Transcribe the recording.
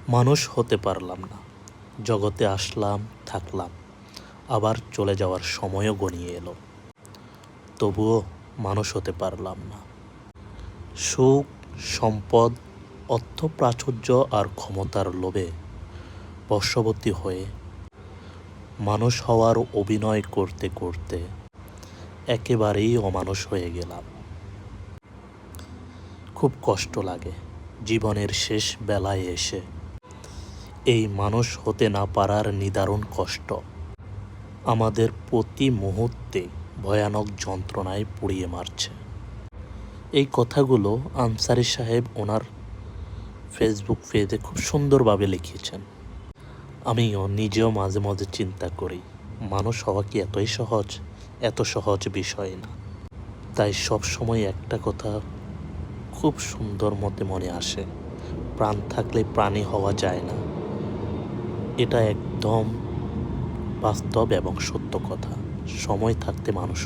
মানুষ হতে পারলাম না, জগতে আসলাম, থাকলাম, আবার চলে যাওয়ার সময়ও ঘনিয়ে এলো। তবুও মানুষ হতে পারলাম না। সুখ, সম্পদ, অর্থ প্রাচুর্য আর ক্ষমতার লোভে বশবর্তী হয়ে মানুষ হওয়ার অভিনয় করতে করতে একেবারেই অমানুষ হয়ে গেলাম। খুব কষ্ট লাগে জীবনের শেষ বেলায় এসে এই মানুষ হতে না পারার নিদারুণ কষ্ট আমাদের প্রতি মুহূর্তে ভয়ানক যন্ত্রণায় পুড়িয়ে মারছে। এই কথাগুলো আনসারী সাহেব ওনার ফেসবুক পেজে খুব সুন্দরভাবে লিখেছেন। আমিও নিজেও মাঝে মাঝে চিন্তা করি, মানুষ হওয়া কি এতই সহজ? এত সহজ বিষয় না। তাই সব সময় একটা কথা খুব সুন্দর মতে মনে আসে, প্রাণ থাকলে প্রাণী হওয়া যায় না। এটা একদম বাস্তব এবং সত্য কথা। সময় থাকতে মানুষ